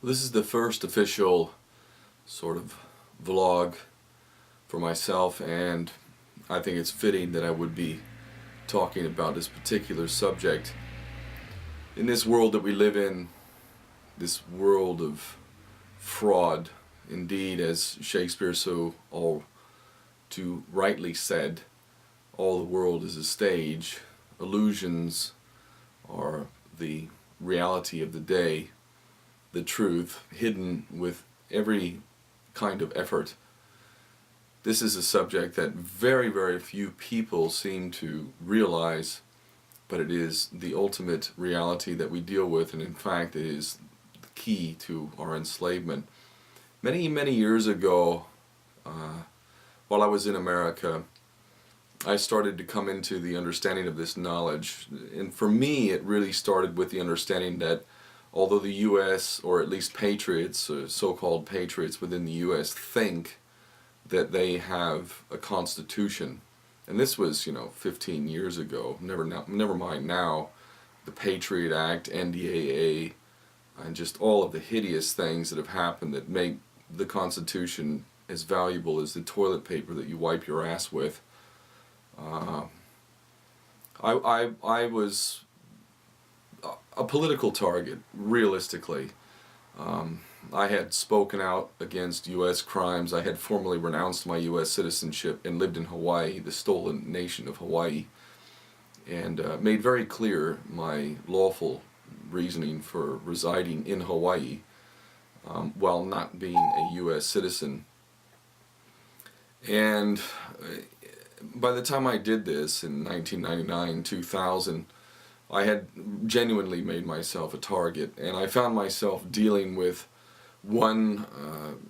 This is the first official sort of vlog for myself, and I think it's fitting that I would be talking about this particular subject. In this world that we live in, this world of fraud, indeed, as Shakespeare so all too rightly said, all the world is a stage. Illusions are the reality of the day, the truth hidden with every kind of effort. This is a subject that very few people seem to realize, but it is the ultimate reality that we deal with, and in fact it is the key to our enslavement. Many years ago, while I was in America, I started to come into the understanding of this knowledge, and for me it really started with the understanding that although the U.S., or at least patriots, so-called patriots within the U.S., think that they have a constitution, and this was, 15 years ago, never mind now, the Patriot Act, NDAA, and just all of the hideous things that have happened that make the Constitution as valuable as the toilet paper that you wipe your ass with. I was a political target, realistically. I had spoken out against U.S. crimes. I had formally renounced my U.S. citizenship and lived in Hawaii, the stolen nation of Hawaii, and made very clear my lawful reasoning for residing in Hawaii while not being a U.S. citizen. And by the time I did this in 1999, 2000, I had genuinely made myself a target, and I found myself dealing with one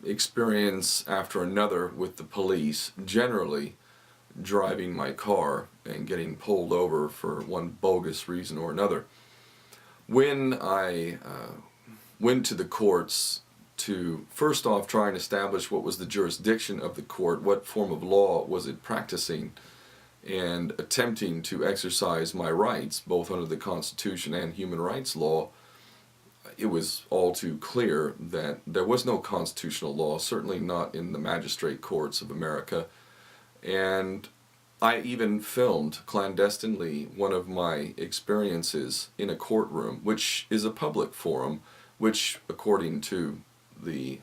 experience after another with the police, generally driving my car and getting pulled over for one bogus reason or another. When I went to the courts to first off try and establish what was the jurisdiction of the court, what form of law was it practicing, and attempting to exercise my rights, both under the Constitution and human rights law, it was all too clear that there was no constitutional law, certainly not in the magistrate courts of America. And I even filmed clandestinely one of my experiences in a courtroom, which is a public forum, which, according to the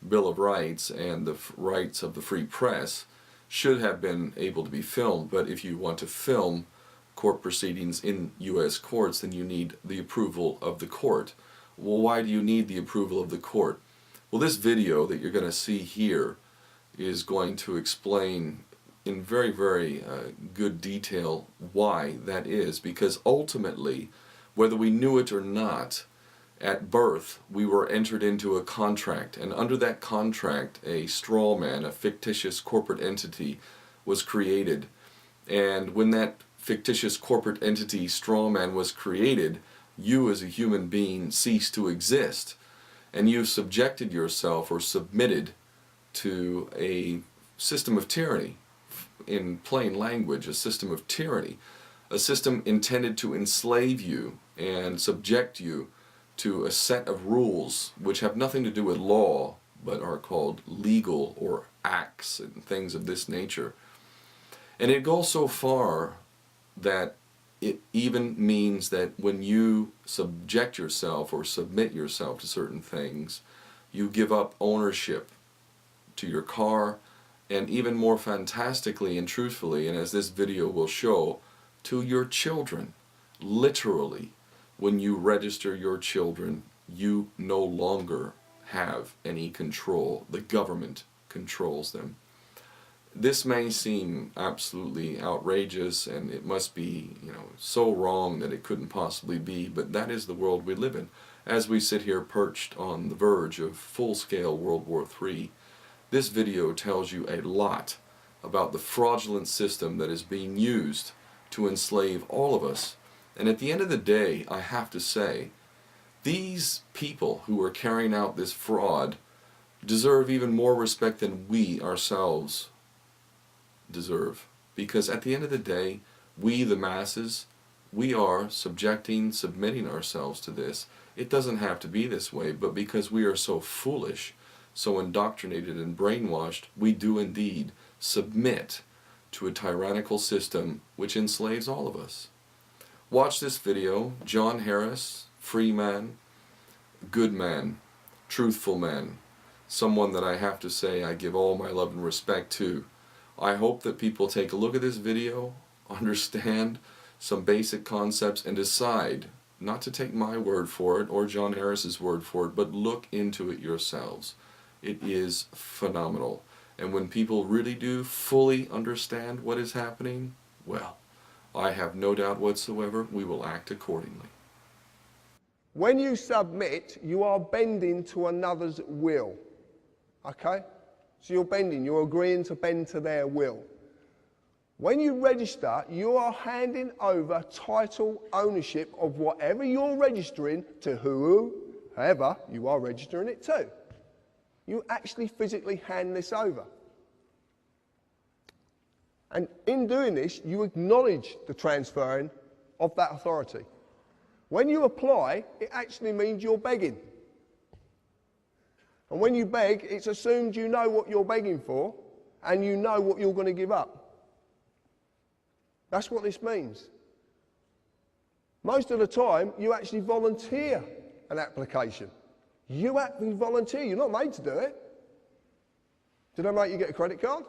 Bill of Rights and the rights of the free press, should have been able to be filmed. But if you want to film court proceedings in U.S. courts, then you need the approval of the court. Well, why do you need the approval of the court? Well, this video that you're going to see here is going to explain in very good detail why that is, because ultimately, whether we knew it or not, at birth we were entered into a contract, and under that contract a straw man, a fictitious corporate entity, was created. And when that fictitious corporate entity, straw man, was created, you as a human being ceased to exist, and you subjected yourself or submitted to a system of tyranny. In plain language, a system of tyranny, a system intended to enslave you and subject you to a set of rules which have nothing to do with law, but are called legal, or acts and things of this nature. And it goes so far that it even means that when you subject yourself or submit yourself to certain things, you give up ownership to your car, and even more fantastically and truthfully, and as this video will show, to your children. Literally, when you register your children, you no longer have any control. The government controls them. This may seem absolutely outrageous, and it must be, so wrong that it couldn't possibly be, but that is the world we live in. As we sit here perched on the verge of full-scale World War III, this video tells you a lot about the fraudulent system that is being used to enslave all of us. And at the end of the day, I have to say, these people who are carrying out this fraud deserve even more respect than we ourselves deserve. Because at the end of the day, we, the masses, we are submitting ourselves to this. It doesn't have to be this way, but because we are so foolish, so indoctrinated and brainwashed, we do indeed submit to a tyrannical system which enslaves all of us. Watch this video. John Harris, free man, good man, truthful man, someone that I have to say I give all my love and respect to. I hope that people take a look at this video, understand some basic concepts, and decide not to take my word for it or John Harris's word for it, but look into it yourselves. It is phenomenal. And when people really do fully understand what is happening, well, I have no doubt whatsoever we will act accordingly. When you submit, you are bending to another's will. Okay? So you're bending, you're agreeing to bend to their will. When you register, you are handing over title ownership of whatever you're registering to whoever you are registering it to. You actually physically hand this over. And in doing this, you acknowledge the transferring of that authority. When you apply, it actually means you're begging. And when you beg, it's assumed you know what you're begging for and you know what you're going to give up. That's what this means. Most of the time, you actually volunteer an application. You actually volunteer. You're not made to do it. Did I make you get a credit card?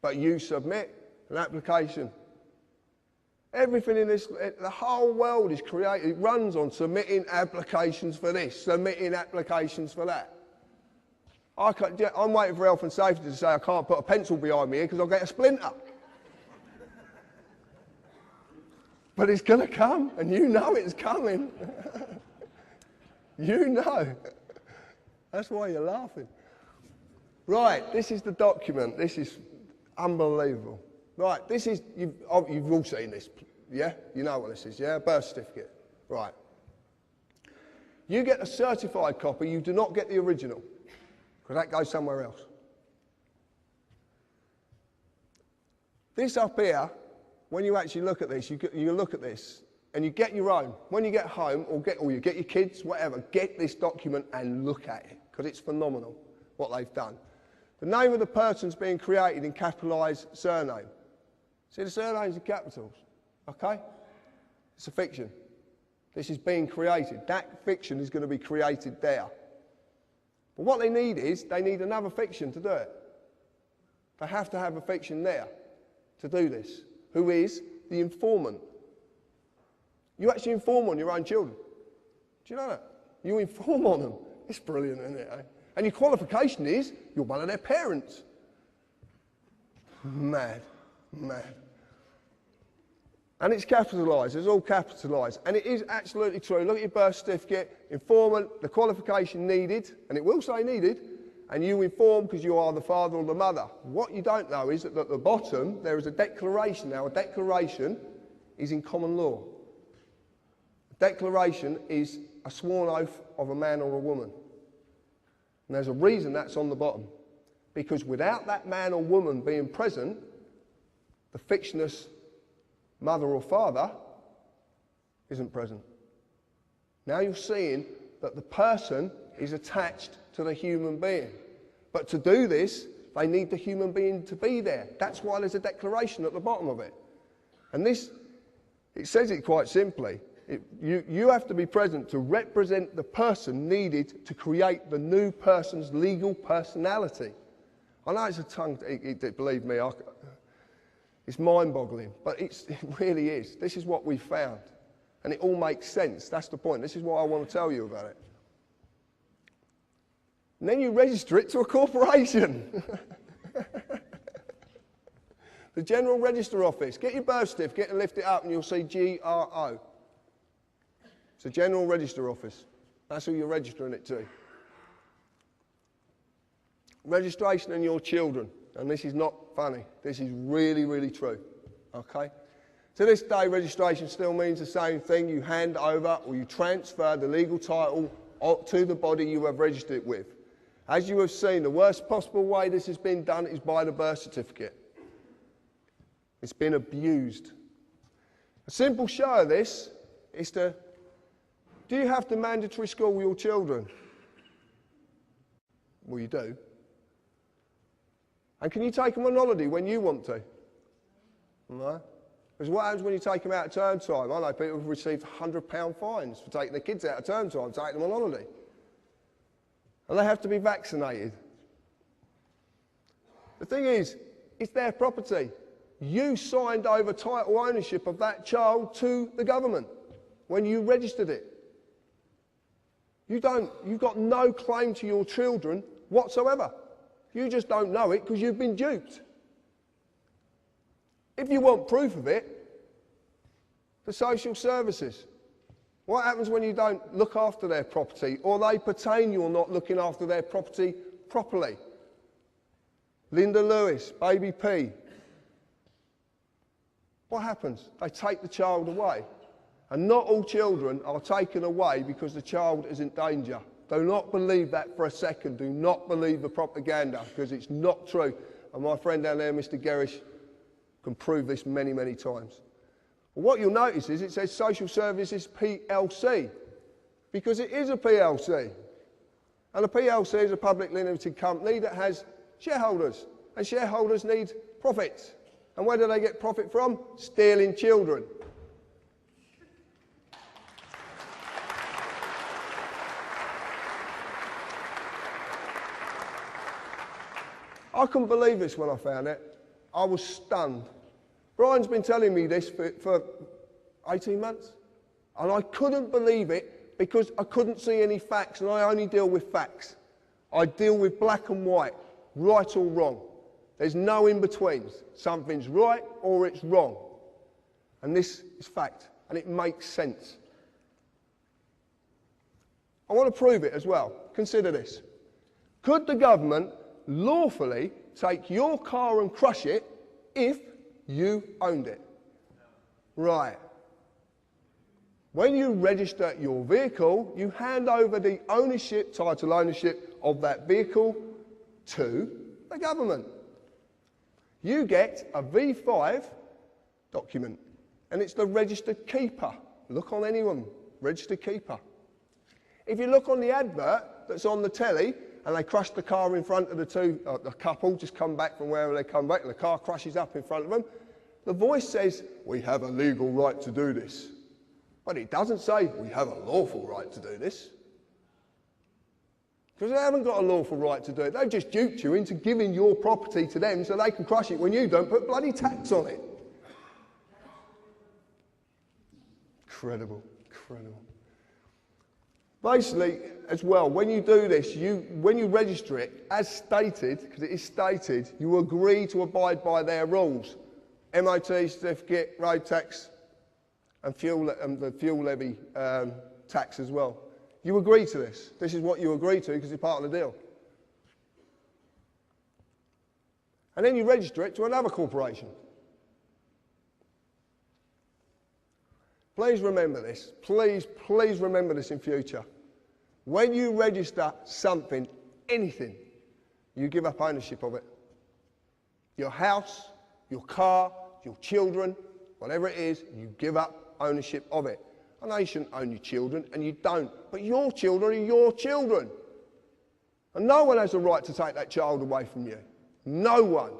But you submit an application. Everything in this, the whole world is created, it runs on submitting applications for this, submitting applications for that. I'm waiting for health and safety to say I can't put a pencil behind me here because I'll get a splinter. But it's going to come, and you know it's coming. You know. That's why you're laughing. Right, this is the document. This is unbelievable. Right, this is, you've all seen this, yeah? You know what this is, yeah? Birth certificate. Right. You get a certified copy, you do not get the original, because that goes somewhere else. This up here, when you actually look at this, you look at this, and you get your own. When you get home, or you get your kids, whatever, get this document and look at it, because it's phenomenal what they've done. The name of the person's being created in capitalised surname. See the surnames in capitals, okay? It's a fiction. This is being created. That fiction is going to be created there. But what they need is, they need another fiction to do it. They have to have a fiction there to do this. Who is the informant? You actually inform on your own children. Do you know that? You inform on them. It's brilliant, isn't it? Eh? And your qualification is, you're one of their parents. Mad. Mad. And it's capitalised, it's all capitalised. And it is absolutely true. Look at your birth certificate, informant, the qualification needed, and it will say needed, and you inform because you are the father or the mother. What you don't know is that at the bottom there is a declaration. Now a declaration is in common law. A declaration is a sworn oath of a man or a woman. And there's a reason that's on the bottom. Because without that man or woman being present, the fictitious mother or father isn't present. Now you're seeing that the person is attached to the human being. But to do this, they need the human being to be there. That's why there's a declaration at the bottom of it. And this, it says it quite simply. You have to be present to represent the person needed to create the new person's legal personality. I know it's a tongue, believe me, it's mind-boggling, but it really is. This is what we found. And it all makes sense. That's the point. This is what I want to tell you about it. And then you register it to a corporation. The General Register Office. Get your birth certificate and lift it up and you'll see GRO. It's a General Register Office. That's who you're registering it to. Registration and your children. And this is not funny. This is really, really true. Okay? To this day, registration still means the same thing. You hand over or you transfer the legal title to the body you have registered it with. As you have seen, the worst possible way this has been done is by the birth certificate. It's been abused. A simple show of this is do you have to mandatory school your children? Well, you do. And can you take them on holiday when you want to? No. Because what happens when you take them out at term time? I know people have received £100 fines for taking their kids out at term time, taking them on holiday. And they have to be vaccinated. The thing is, it's their property. You signed over title ownership of that child to the government when you registered it. You've got no claim to your children whatsoever. You just don't know it because you've been duped. If you want proof of it, the social services. What happens when you don't look after their property or they pertain you're not looking after their property properly? Linda Lewis, Baby P. What happens? They take the child away. And not all children are taken away because the child is in danger. Do not believe that for a second. Do not believe the propaganda because it's not true. And my friend down there, Mr. Gerrish, can prove this many, many times. Well, what you'll notice is it says Social Services PLC because it is a PLC. And a PLC is a publicly limited company that has shareholders. And shareholders need profits. And where do they get profit from? Stealing children. I couldn't believe this when I found it. I was stunned. Brian's been telling me this for 18 months. And I couldn't believe it because I couldn't see any facts, and I only deal with facts. I deal with black and white, right or wrong. There's no in-betweens. Something's right or it's wrong. And this is fact, and it makes sense. I want to prove it as well. Consider this. Could the government lawfully take your car and crush it if you owned it? Right. When you register your vehicle, you hand over the ownership, title ownership of that vehicle to the government. You get a V5 document, and it's the registered keeper. Look on anyone, registered keeper. If you look on the advert that's on the telly, and they crush the car in front of the couple, just come back from wherever they come back, and the car crashes up in front of them, the voice says, we have a legal right to do this. But it doesn't say, we have a lawful right to do this. Because they haven't got a lawful right to do it. They've just duped you into giving your property to them so they can crush it when you don't put bloody tax on it. Incredible, incredible. Basically, as well, when you do this, when you register it, as stated, because it is stated, you agree to abide by their rules. MOT certificate, road tax, and the fuel levy tax as well. You agree to this. This is what you agree to because it's part of the deal. And then you register it to another corporation. Please remember this. Please, please remember this in future. When you register something, anything, you give up ownership of it. Your house, your car, your children, whatever it is, you give up ownership of it. I know you shouldn't own your children, and you don't, but your children are your children. And no one has a right to take that child away from you. No one.